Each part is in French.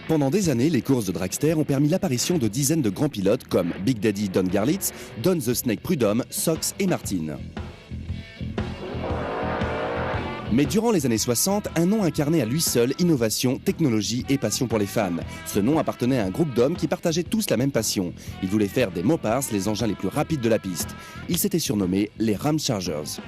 Pendant des années, les courses de dragster ont permis l'apparition de dizaines de grands pilotes comme Big Daddy Don Garlitz, Don the Snake Prudhomme, Sox et Martin. Mais durant les années 60, un nom incarnait à lui seul innovation, technologie et passion pour les fans. Ce nom appartenait à un groupe d'hommes qui partageaient tous la même passion. Ils voulaient faire des Mopars les engins les plus rapides de la piste. Ils s'étaient surnommés les Ramchargers.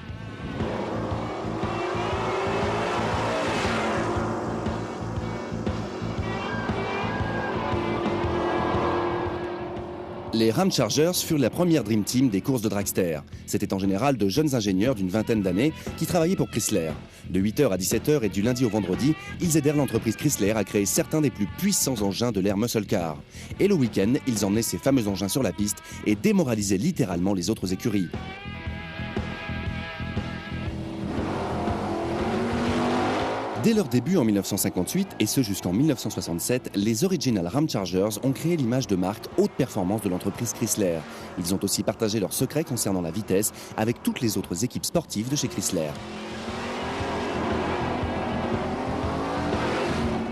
Les Ramchargers furent la première Dream Team des courses de dragster. C'était en général de jeunes ingénieurs d'une vingtaine d'années qui travaillaient pour Chrysler. De 8h à 17h et du lundi au vendredi, ils aidèrent l'entreprise Chrysler à créer certains des plus puissants engins de l'ère muscle car. Et le week-end, ils emmenaient ces fameux engins sur la piste et démoralisaient littéralement les autres écuries. Dès leur début en 1958 et ce jusqu'en 1967, les Original Ramchargers ont créé l'image de marque haute performance de l'entreprise Chrysler. Ils ont aussi partagé leurs secrets concernant la vitesse avec toutes les autres équipes sportives de chez Chrysler.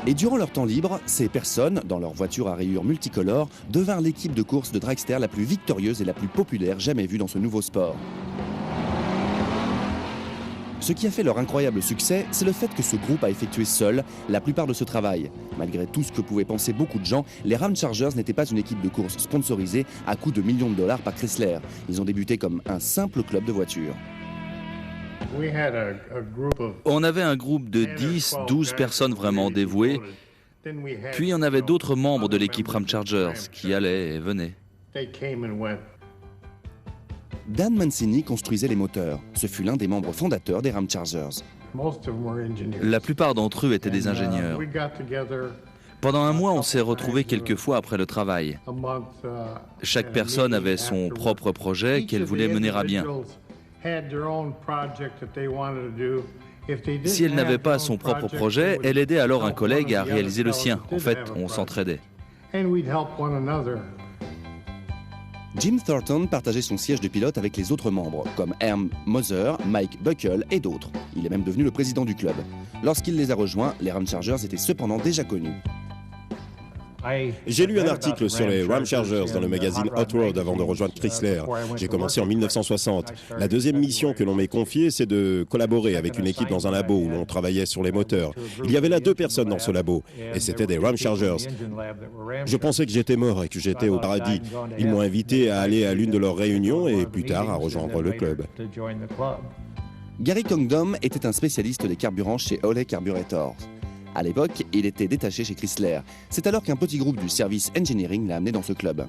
Et durant leur temps libre, ces personnes, dans leur voiture à rayures multicolores, devinrent l'équipe de course de dragster la plus victorieuse et la plus populaire jamais vue dans ce nouveau sport. Ce qui a fait leur incroyable succès, c'est le fait que ce groupe a effectué seul la plupart de ce travail. Malgré tout ce que pouvaient penser beaucoup de gens, les Ramchargers n'étaient pas une équipe de course sponsorisée à coût de millions de dollars par Chrysler. Ils ont débuté comme un simple club de voitures. On avait un groupe de 10-12 personnes vraiment dévouées, puis on avait d'autres membres de l'équipe Ramchargers qui allaient et venaient. Dan Mancini construisait les moteurs. Ce fut l'un des membres fondateurs des Ramchargers. La plupart d'entre eux étaient des ingénieurs. Pendant un mois, on s'est retrouvés quelques fois après le travail. Chaque personne avait son propre projet qu'elle voulait mener à bien. Si elle n'avait pas son propre projet, elle aidait alors un collègue à réaliser le sien. En fait, on s'entraidait. Jim Thornton partageait son siège de pilote avec les autres membres, comme Herm Moser, Mike Buckle et d'autres. Il est même devenu le président du club. Lorsqu'il les a rejoints, les Ramchargers étaient cependant déjà connus. J'ai lu un article sur les Ramchargers dans le magazine Hot Rod avant de rejoindre Chrysler. J'ai commencé en 1960. La deuxième mission que l'on m'ait confiée, c'est de collaborer avec une équipe dans un labo où l'on travaillait sur les moteurs. Il y avait là 2 personnes dans ce labo, et c'était des Ramchargers. Je pensais que j'étais mort et que j'étais au paradis. Ils m'ont invité à aller à l'une de leurs réunions et plus tard à rejoindre le club. Gary Congdon était un spécialiste des carburants chez Holley Carburetors. À l'époque, il était détaché chez Chrysler. C'est alors qu'un petit groupe du service engineering l'a amené dans ce club.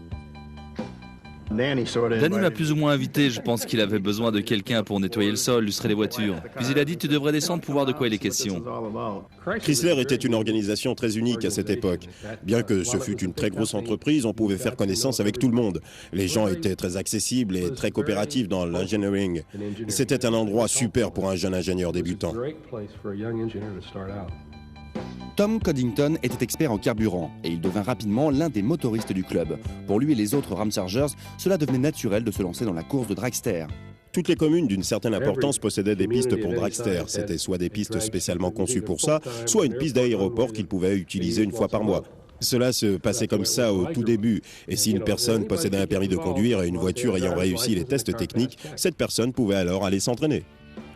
Danny m'a plus ou moins invité, je pense qu'il avait besoin de quelqu'un pour nettoyer le sol, lustrer les voitures. Puis il a dit, tu devrais descendre pour voir de quoi il est question. Chrysler était une organisation très unique à cette époque. Bien que ce fût une très grosse entreprise, on pouvait faire connaissance avec tout le monde. Les gens étaient très accessibles et très coopératifs dans l'engineering. C'était un endroit super pour un jeune ingénieur débutant. Tom Coddington était expert en carburant et il devint rapidement l'un des motoristes du club. Pour lui et les autres Ramchargers, cela devenait naturel de se lancer dans la course de dragster. Toutes les communes d'une certaine importance possédaient des pistes pour dragster. C'était soit des pistes spécialement conçues pour ça, soit une piste d'aéroport qu'ils pouvaient utiliser une fois par mois. Cela se passait comme ça au tout début. Et si une personne possédait un permis de conduire et une voiture ayant réussi les tests techniques, cette personne pouvait alors aller s'entraîner.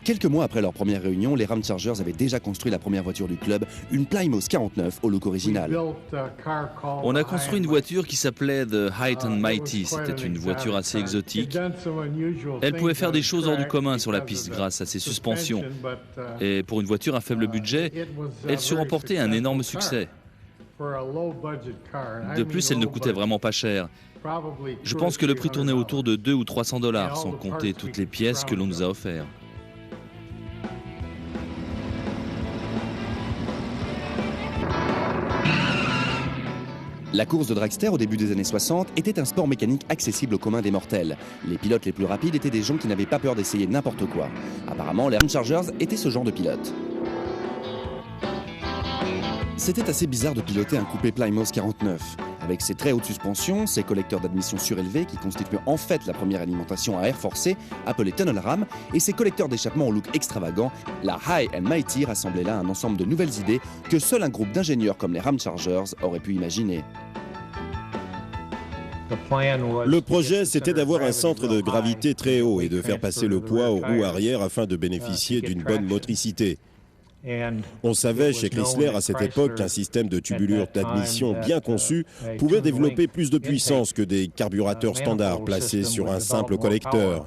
Quelques mois après leur première réunion, les Ramchargers avaient déjà construit la première voiture du club, une Plymouth 49 au look original. On a construit une voiture qui s'appelait The Height and Mighty. C'était une voiture assez exotique. Elle pouvait faire des choses hors du commun sur la piste grâce à ses suspensions. Et pour une voiture à faible budget, elle sut remporter un énorme succès. De plus, elle ne coûtait vraiment pas cher. Je pense que le prix tournait autour de 200 ou 300 $, sans compter toutes les pièces que l'on nous a offertes. La course de dragster au début des années 60 était un sport mécanique accessible au commun des mortels. Les pilotes les plus rapides étaient des gens qui n'avaient pas peur d'essayer n'importe quoi. Apparemment, les Ramchargers étaient ce genre de pilotes. C'était assez bizarre de piloter un coupé Plymouth 49. Avec ses très hautes suspensions, ses collecteurs d'admission surélevés qui constituent en fait la première alimentation à air forcé, appelée tunnel ram, et ses collecteurs d'échappement au look extravagant, la High and Mighty rassemblait là un ensemble de nouvelles idées que seul un groupe d'ingénieurs comme les Ramchargers aurait pu imaginer. Le projet, c'était d'avoir un centre de gravité très haut et de faire passer le poids aux roues arrière afin de bénéficier d'une bonne motricité. On savait chez Chrysler à cette époque qu'un système de tubulure d'admission bien conçu pouvait développer plus de puissance que des carburateurs standards placés sur un simple collecteur.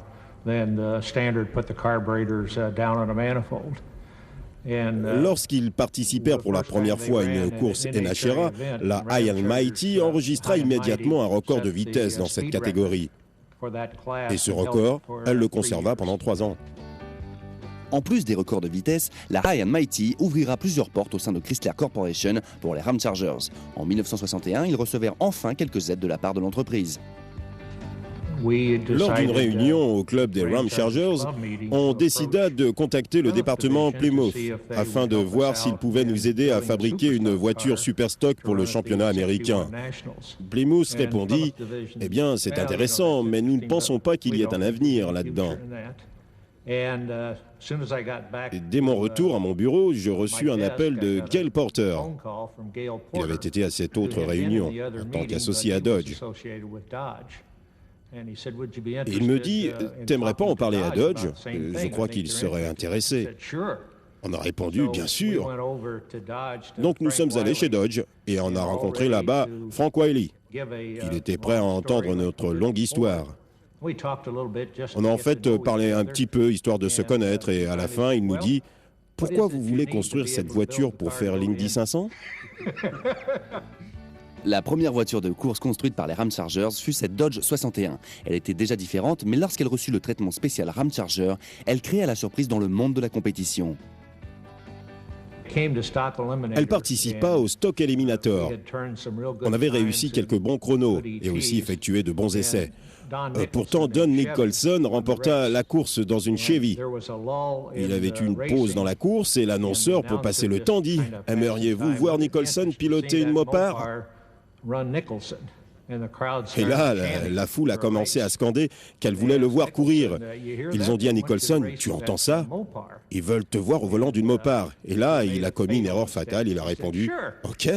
Lorsqu'ils participèrent pour la première fois à une course NHRA, la High and Mighty enregistra immédiatement un record de vitesse dans cette catégorie. Et ce record, elle le conserva pendant 3 ans. En plus des records de vitesse, la High and Mighty ouvrira plusieurs portes au sein de Chrysler Corporation pour les Ramchargers. En 1961, ils recevèrent enfin quelques aides de la part de l'entreprise. Lors d'une réunion au club des Ramchargers, on décida de contacter le département Plymouth afin de voir s'il pouvait nous aider à fabriquer une voiture super stock pour le championnat américain. Plymouth répondit « Eh bien, c'est intéressant, mais nous ne pensons pas qu'il y ait un avenir là-dedans. » Dès mon retour à mon bureau, je reçus un appel de Gail Porter. Il avait été à cette autre réunion en tant qu'associé à Dodge. Et il me dit « T'aimerais pas en parler à Dodge ? Je crois qu'il serait intéressé. » On a répondu « Bien sûr !» Donc nous sommes allés chez Dodge et on a rencontré là-bas Frank Wiley. Il était prêt à entendre notre longue histoire. On a en fait parlé un petit peu, histoire de se connaître, et à la fin, il nous dit « Pourquoi vous voulez construire cette voiture pour faire l'Indy 500 ?» La première voiture de course construite par les Ramchargers fut cette Dodge 61. Elle était déjà différente, mais lorsqu'elle reçut le traitement spécial Ramcharger, elle créa la surprise dans le monde de la compétition. Elle participa au Stock Eliminator. On avait réussi quelques bons chronos et aussi effectué de bons essais. Pourtant, Don Nicholson remporta la course dans une Chevy. Il avait une pause dans la course et l'annonceur, pour passer le temps, dit « Aimeriez-vous voir Nicholson piloter une Mopar ?» Et là, la foule a commencé à scander qu'elle voulait le voir courir. Ils ont dit à Nicholson « Tu entends ça ? Ils veulent te voir au volant d'une Mopar. » Et là, il a commis une erreur fatale. Il a répondu « Ok ».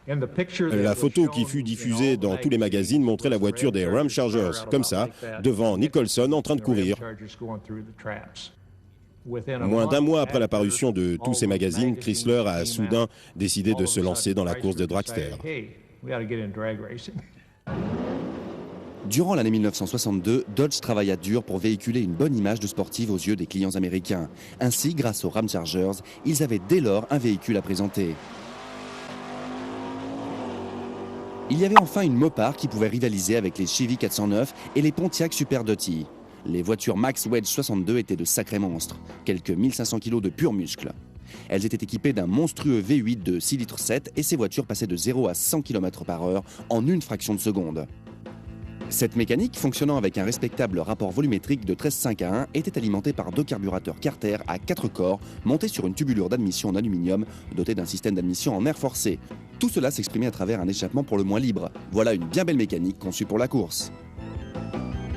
La photo qui fut diffusée dans tous les magazines montrait la voiture des Ramchargers, comme ça, devant Nicholson en train de courir. Moins d'1 mois après la parution de tous ces magazines, Chrysler a soudain décidé de se lancer dans la course de dragster. Durant l'année 1962, Dodge travailla dur pour véhiculer une bonne image de sportive aux yeux des clients américains. Ainsi, grâce aux Ramchargers, ils avaient dès lors un véhicule à présenter. Il y avait enfin une Mopar qui pouvait rivaliser avec les Chevy 409 et les Pontiac Super Duty. Les voitures Max Wedge 62 étaient de sacrés monstres, quelques 1500 kg de pur muscle. Elles étaient équipées d'un monstrueux V8 de 6,7 litres et ces voitures passaient de 0 à 100 km/h en une fraction de seconde. Cette mécanique, fonctionnant avec un respectable rapport volumétrique de 13,5 à 1, était alimentée par 2 carburateurs Carter à 4 corps montés sur une tubulure d'admission en aluminium dotée d'un système d'admission en air forcé. Tout cela s'exprimait à travers un échappement pour le moins libre. Voilà une bien belle mécanique conçue pour la course.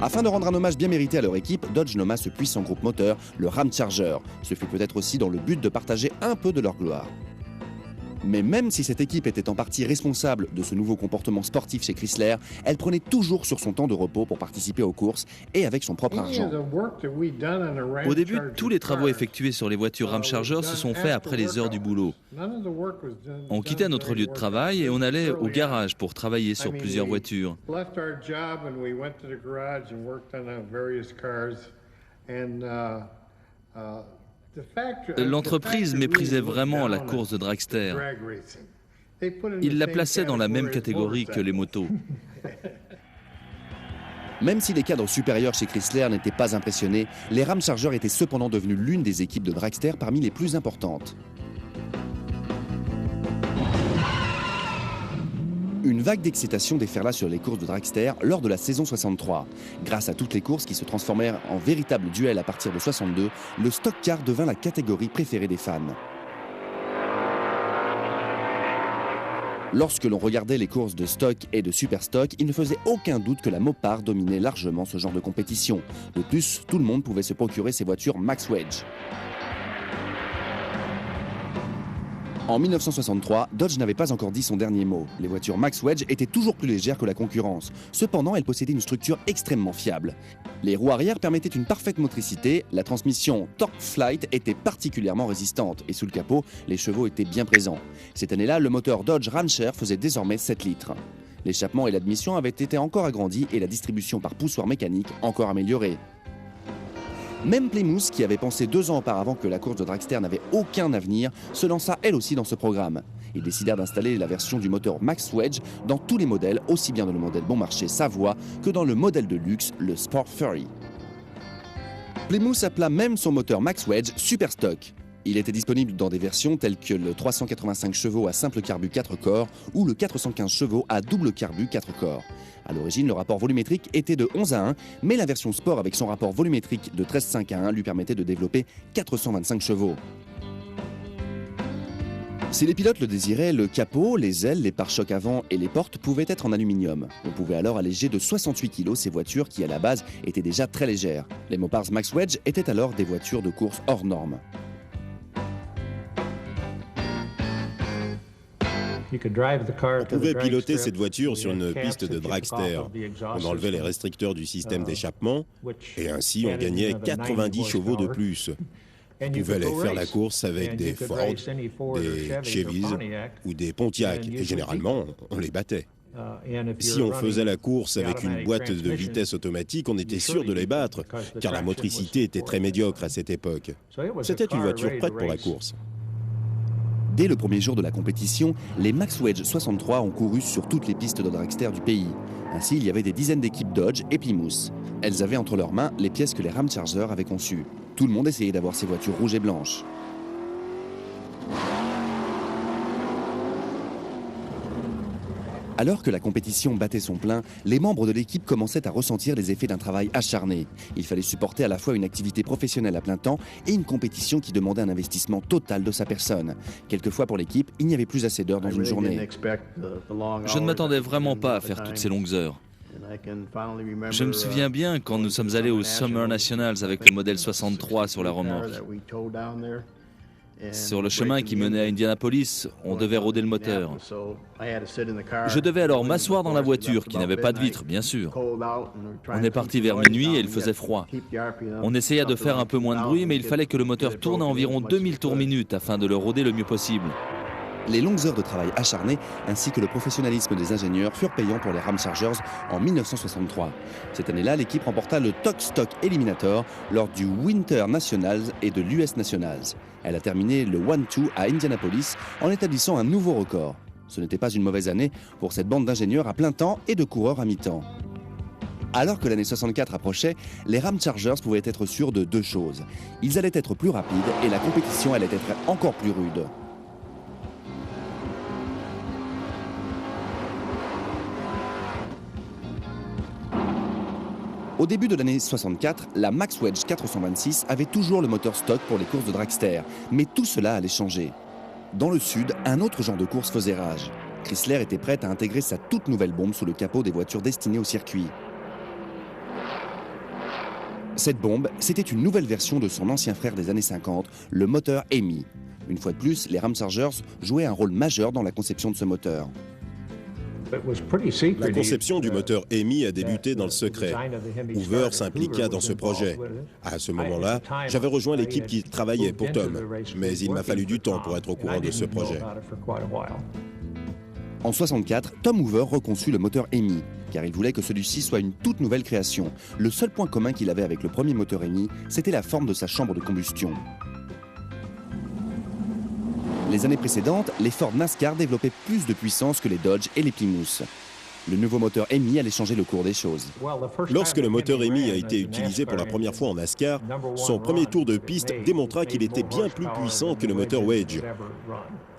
Afin de rendre un hommage bien mérité à leur équipe, Dodge nomma ce puissant groupe moteur le Ramcharger. Ce fut peut-être aussi dans le but de partager un peu de leur gloire. Mais même si cette équipe était en partie responsable de ce nouveau comportement sportif chez Chrysler, elle prenait toujours sur son temps de repos pour participer aux courses et avec son propre argent. Au début, tous les travaux effectués sur les voitures Ramcharger se sont faits après les heures du boulot. On quittait notre lieu de travail et on allait au garage pour travailler sur plusieurs voitures. L'entreprise méprisait vraiment la course de dragster. Il la plaçait dans la même catégorie que les motos. Même si les cadres supérieurs chez Chrysler n'étaient pas impressionnés, les Ramchargers étaient cependant devenus l'une des équipes de dragster parmi les plus importantes. Une vague d'excitation déferla sur les courses de dragster lors de la saison 63. Grâce à toutes les courses qui se transformèrent en véritables duels à partir de 62, le stock car devint la catégorie préférée des fans. Lorsque l'on regardait les courses de stock et de super stock, il ne faisait aucun doute que la Mopar dominait largement ce genre de compétition. De plus, tout le monde pouvait se procurer ces voitures Max Wedge. En 1963, Dodge n'avait pas encore dit son dernier mot. Les voitures Max Wedge étaient toujours plus légères que la concurrence. Cependant, elles possédaient une structure extrêmement fiable. Les roues arrière permettaient une parfaite motricité, la transmission Torque Flight était particulièrement résistante et sous le capot, les chevaux étaient bien présents. Cette année-là, le moteur Dodge Rancher faisait désormais 7 litres. L'échappement et l'admission avaient été encore agrandis et la distribution par poussoir mécanique encore améliorée. Même Plymouth, qui avait pensé 2 ans auparavant que la course de dragster n'avait aucun avenir, se lança elle aussi dans ce programme. Ils décidèrent d'installer la version du moteur Max Wedge dans tous les modèles, aussi bien dans le modèle bon marché Savoie que dans le modèle de luxe, le Sport Fury. Plymouth appela même son moteur Max Wedge Super Stock. Il était disponible dans des versions telles que le 385 chevaux à simple carbu 4 corps ou le 415 chevaux à double carbu 4 corps. À l'origine, le rapport volumétrique était de 11:1, mais la version sport avec son rapport volumétrique de 13,5:1 lui permettait de développer 425 chevaux. Si les pilotes le désiraient, le capot, les ailes, les pare-chocs avant et les portes pouvaient être en aluminium. On pouvait alors alléger de 68 kg ces voitures qui, à la base, étaient déjà très légères. Les Mopars Max Wedge étaient alors des voitures de course hors normes. On pouvait piloter cette voiture sur une piste de dragster. On enlevait les restricteurs du système d'échappement et ainsi on gagnait 90 chevaux de plus. On pouvait aller faire la course avec des Ford, des Chevys ou des Pontiac et généralement on les battait. Si on faisait la course avec une boîte de vitesse automatique, on était sûr de les battre car la motricité était très médiocre à cette époque. C'était une voiture prête pour la course. Dès le premier jour de la compétition, les Max Wedge 63 ont couru sur toutes les pistes de dragster du pays. Ainsi, il y avait des dizaines d'équipes Dodge et Plymouth. Elles avaient entre leurs mains les pièces que les Ramcharger avaient conçues. Tout le monde essayait d'avoir ces voitures rouges et blanches. Alors que la compétition battait son plein, les membres de l'équipe commençaient à ressentir les effets d'un travail acharné. Il fallait supporter à la fois une activité professionnelle à plein temps et une compétition qui demandait un investissement total de sa personne. Quelquefois pour l'équipe, il n'y avait plus assez d'heures dans une journée. Je ne m'attendais vraiment pas à faire toutes ces longues heures. Je me souviens bien quand nous sommes allés au Summer Nationals avec le modèle 63 sur la remorque. Sur le chemin qui menait à Indianapolis, on devait rôder le moteur. Je devais alors m'asseoir dans la voiture, qui n'avait pas de vitre, bien sûr. On est parti vers minuit et il faisait froid. On essaya de faire un peu moins de bruit, mais il fallait que le moteur tourne à environ 2000 tours minute afin de le rôder le mieux possible. Les longues heures de travail acharné ainsi que le professionnalisme des ingénieurs furent payants pour les Ramchargers en 1963. Cette année-là, l'équipe remporta le Torque Stock Eliminator lors du Winter Nationals et de l'US Nationals. Elle a terminé le 1-2 à Indianapolis en établissant un nouveau record. Ce n'était pas une mauvaise année pour cette bande d'ingénieurs à plein temps et de coureurs à mi-temps. Alors que l'année 64 approchait, les Ramchargers pouvaient être sûrs de 2 choses. Ils allaient être plus rapides et la compétition allait être encore plus rude. Au début de l'année 64, la Max Wedge 426 avait toujours le moteur stock pour les courses de dragster, mais tout cela allait changer. Dans le sud, un autre genre de course faisait rage. Chrysler était prête à intégrer sa toute nouvelle bombe sous le capot des voitures destinées au circuit. Cette bombe, c'était une nouvelle version de son ancien frère des années 50, le moteur EMI. Une fois de plus, les Ramchargers jouaient un rôle majeur dans la conception de ce moteur. La conception du moteur EMI a débuté dans le secret. Hoover s'impliqua dans ce projet. À ce moment-là, j'avais rejoint l'équipe qui travaillait pour Tom, mais il m'a fallu du temps pour être au courant de ce projet. En 64, Tom Hoover reconçut le moteur EMI, car il voulait que celui-ci soit une toute nouvelle création. Le seul point commun qu'il avait avec le premier moteur EMI, c'était la forme de sa chambre de combustion. Les années précédentes, les Ford NASCAR développaient plus de puissance que les Dodge et les Plymouth. Le nouveau moteur EMI allait changer le cours des choses. Lorsque le moteur EMI a été utilisé pour la première fois en NASCAR, son premier tour de piste démontra qu'il était bien plus puissant que le moteur Wedge.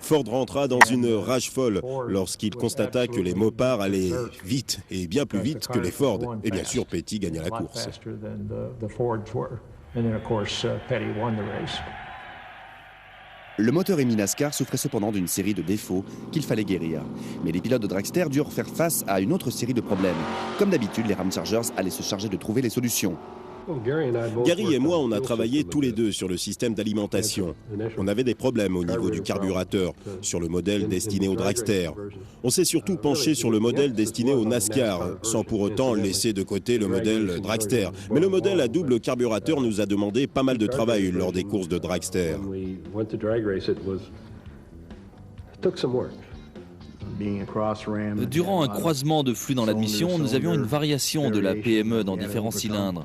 Ford rentra dans une rage folle lorsqu'il constata que les Mopars allaient vite et bien plus vite que les Ford. Et bien sûr, Petty gagna la course. Le moteur EMI NASCAR souffrait cependant d'une série de défauts qu'il fallait guérir. Mais les pilotes de dragster durent faire face à une autre série de problèmes. Comme d'habitude, les Ramchargers allaient se charger de trouver les solutions. Gary et moi, on a travaillé tous les deux sur le système d'alimentation. On avait des problèmes au niveau du carburateur, sur le modèle destiné au dragster. On s'est surtout penché sur le modèle destiné au NASCAR, sans pour autant laisser de côté le modèle dragster. Mais le modèle à double carburateur nous a demandé pas mal de travail lors des courses de dragster. Durant un croisement de flux dans l'admission, nous avions une variation de la PME dans différents cylindres.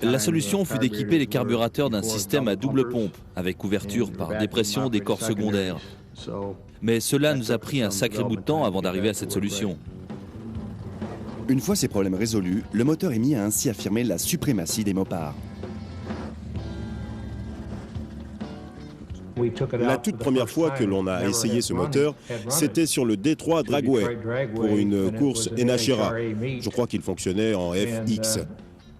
La solution fut d'équiper les carburateurs d'un système à double pompe, avec couverture par dépression des corps secondaires. Mais cela nous a pris un sacré bout de temps avant d'arriver à cette solution. Une fois ces problèmes résolus, le moteur EMI a ainsi affirmé la suprématie des Mopars. La toute première fois que l'on a essayé ce moteur, c'était sur le Détroit Dragway, pour une course NHRA. Je crois qu'il fonctionnait en FX.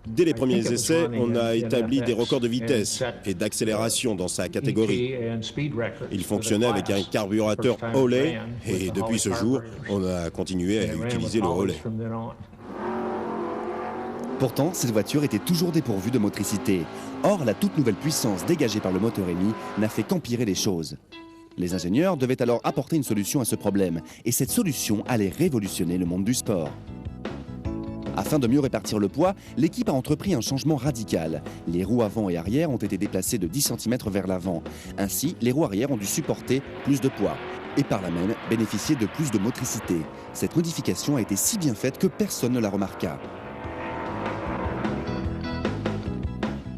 Dès les premiers essais, on a établi des records de vitesse et d'accélération dans sa catégorie. Il fonctionnait avec un carburateur Holley et depuis ce jour, on a continué à utiliser le Holley. Pourtant, cette voiture était toujours dépourvue de motricité. Or, la toute nouvelle puissance dégagée par le moteur EMI n'a fait qu'empirer les choses. Les ingénieurs devaient alors apporter une solution à ce problème, et cette solution allait révolutionner le monde du sport. Afin de mieux répartir le poids, l'équipe a entrepris un changement radical. Les roues avant et arrière ont été déplacées de 10 cm vers l'avant. Ainsi, les roues arrière ont dû supporter plus de poids et par là même bénéficier de plus de motricité. Cette modification a été si bien faite que personne ne la remarqua.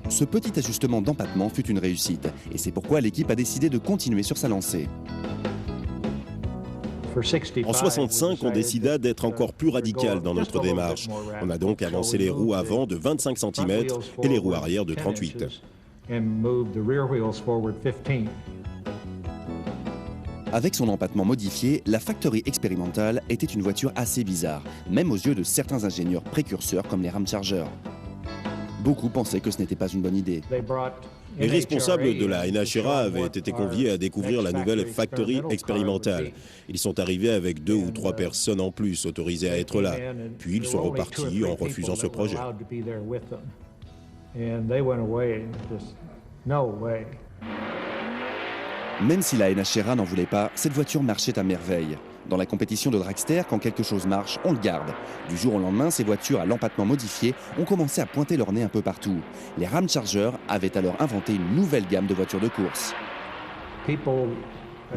Ce petit ajustement d'empattement fut une réussite et c'est pourquoi l'équipe a décidé de continuer sur sa lancée. En 65, on décida d'être encore plus radical dans notre démarche. On a donc avancé les roues avant de 25 cm et les roues arrière de 38. Avec son empattement modifié, la Factory Experimental était une voiture assez bizarre, même aux yeux de certains ingénieurs précurseurs comme les Ramchargers. Beaucoup pensaient que ce n'était pas une bonne idée. Les responsables de la NHRA avaient été conviés à découvrir la nouvelle Factory Experimental. Ils sont arrivés avec 2 ou 3 personnes en plus autorisées à être là. Puis ils sont repartis en refusant ce projet. Même si la NHRA n'en voulait pas, cette voiture marchait à merveille. Dans la compétition de dragster, quand quelque chose marche, on le garde. Du jour au lendemain, ces voitures à l'empattement modifié ont commencé à pointer leur nez un peu partout. Les Ramchargers avaient alors inventé une nouvelle gamme de voitures de course.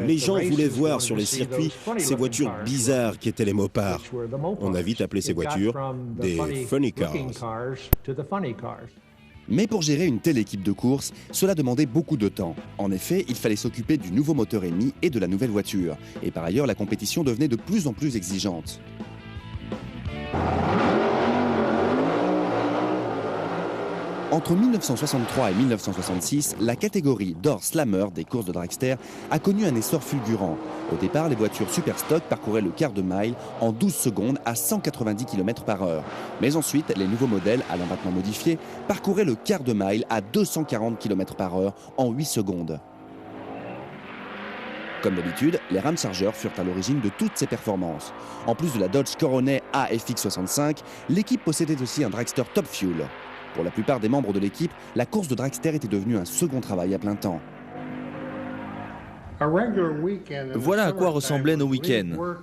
Les gens voulaient voir sur les circuits ces voitures bizarres qu'étaient les Mopars. On a vite appelé ces voitures des funny cars. Mais pour gérer une telle équipe de course, cela demandait beaucoup de temps. En effet, il fallait s'occuper du nouveau moteur EMI et de la nouvelle voiture. Et par ailleurs, la compétition devenait de plus en plus exigeante. Entre 1963 et 1966, la catégorie d'or slammer des courses de dragster a connu un essor fulgurant. Au départ, les voitures Superstock parcouraient le quart de mile en 12 secondes à 190 km/h. Mais ensuite, les nouveaux modèles à l'empattement modifié parcouraient le quart de mile à 240 km/h en 8 secondes. Comme d'habitude, les Ramchargers furent à l'origine de toutes ces performances. En plus de la Dodge Coronet AFX65, l'équipe possédait aussi un dragster Top Fuel. Pour la plupart des membres de l'équipe, la course de dragster était devenue un second travail à plein temps. Voilà à quoi ressemblaient nos week-ends.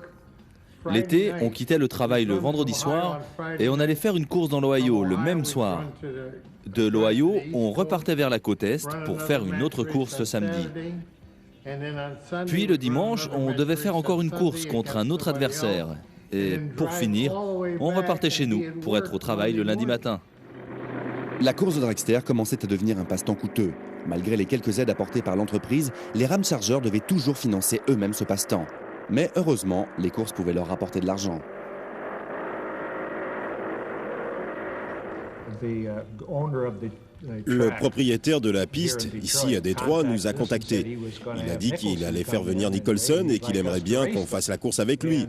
L'été, on quittait le travail le vendredi soir et on allait faire une course dans l'Ohio le même soir. De l'Ohio, on repartait vers la côte Est pour faire une autre course le samedi. Puis le dimanche, on devait faire encore une course contre un autre adversaire. Et pour finir, on repartait chez nous pour être au travail le lundi matin. La course de dragster commençait à devenir un passe-temps coûteux. Malgré les quelques aides apportées par l'entreprise, les Ramchargers devaient toujours financer eux-mêmes ce passe-temps. Mais heureusement, les courses pouvaient leur rapporter de l'argent. Le propriétaire de la piste, ici à Détroit, nous a contactés. Il a dit qu'il allait faire venir Nicholson et qu'il aimerait bien qu'on fasse la course avec lui.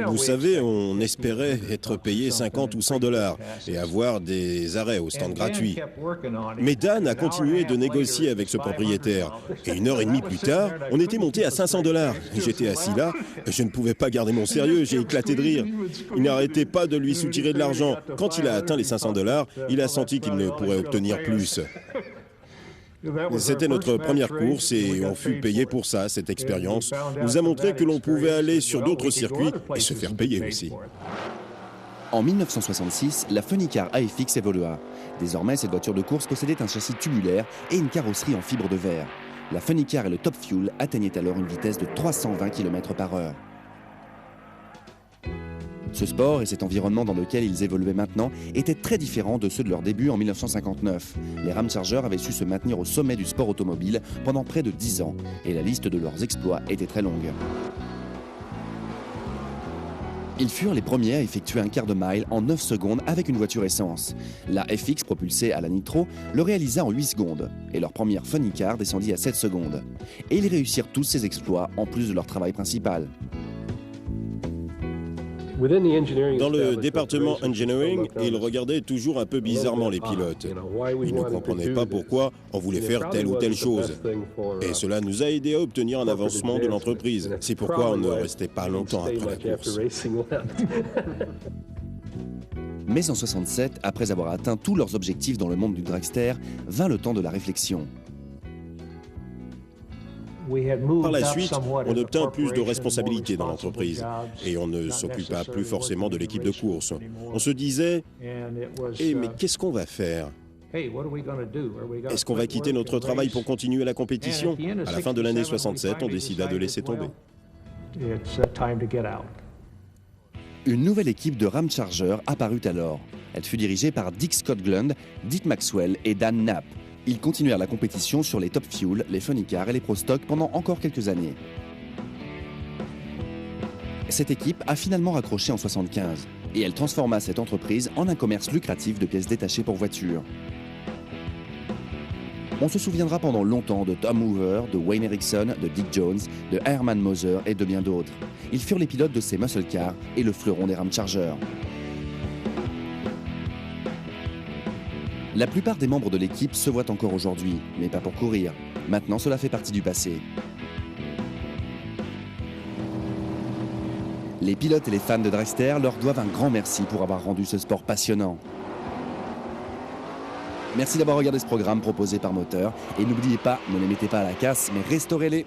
Vous savez, on espérait être payé 50 ou 100 $ et avoir des arrêts au stand gratuit. Mais Dan a continué de négocier avec ce propriétaire. Et 1h30 plus tard, on était monté à 500 $. J'étais assis là, et je ne pouvais pas garder mon sérieux, j'ai éclaté de rire. Il n'arrêtait pas de lui soutirer de l'argent. Quand il a atteint les 500 $, il a senti qu'il ne pourrait obtenir plus. C'était notre première course et on fut payé pour ça. Cette expérience nous a montré que l'on pouvait aller sur d'autres circuits et se faire payer aussi. En 1966, la Funny Car AFX évolua. Désormais, cette voiture de course possédait un châssis tubulaire et une carrosserie en fibre de verre. La Funny Car et le Top Fuel atteignaient alors une vitesse de 320 km/h. Ce sport et cet environnement dans lequel ils évoluaient maintenant étaient très différents de ceux de leur début en 1959. Les Ramchargers avaient su se maintenir au sommet du sport automobile pendant près de 10 ans et la liste de leurs exploits était très longue. Ils furent les premiers à effectuer un quart de mile en 9 secondes avec une voiture essence. La FX propulsée à la nitro le réalisa en 8 secondes et leur première Funny Car descendit à 7 secondes. Et ils réussirent tous ces exploits en plus de leur travail principal. Dans le département engineering, ils regardaient toujours un peu bizarrement les pilotes. Ils ne comprenaient pas pourquoi on voulait faire telle ou telle chose. Et cela nous a aidés à obtenir un avancement de l'entreprise. C'est pourquoi on ne restait pas longtemps après la course. Mais en 67, après avoir atteint tous leurs objectifs dans le monde du dragster, vint le temps de la réflexion. Par la suite, on obtint plus de responsabilités dans l'entreprise et on ne s'occupa plus forcément de l'équipe de course. On se disait « mais qu'est-ce qu'on va faire ? Est-ce qu'on va quitter notre travail pour continuer la compétition ?» À la fin de l'année 67, on décida de laisser tomber. Une nouvelle équipe de Ramcharger apparut alors. Elle fut dirigée par Dick Scott Glund, Dick Maxwell et Dan Knapp. Ils continuèrent la compétition sur les Top Fuel, les Funny Car et les Pro Stock pendant encore quelques années. Cette équipe a finalement raccroché en 75 et elle transforma cette entreprise en un commerce lucratif de pièces détachées pour voitures. On se souviendra pendant longtemps de Tom Hoover, de Wayne Erickson, de Dick Jones, de Herman Moser et de bien d'autres. Ils furent les pilotes de ces muscle cars et le fleuron des Ramchargers. La plupart des membres de l'équipe se voient encore aujourd'hui, mais pas pour courir. Maintenant, cela fait partie du passé. Les pilotes et les fans de dragster leur doivent un grand merci pour avoir rendu ce sport passionnant. Merci d'avoir regardé ce programme proposé par Moteur. Et n'oubliez pas, ne les mettez pas à la casse, mais restaurez-les.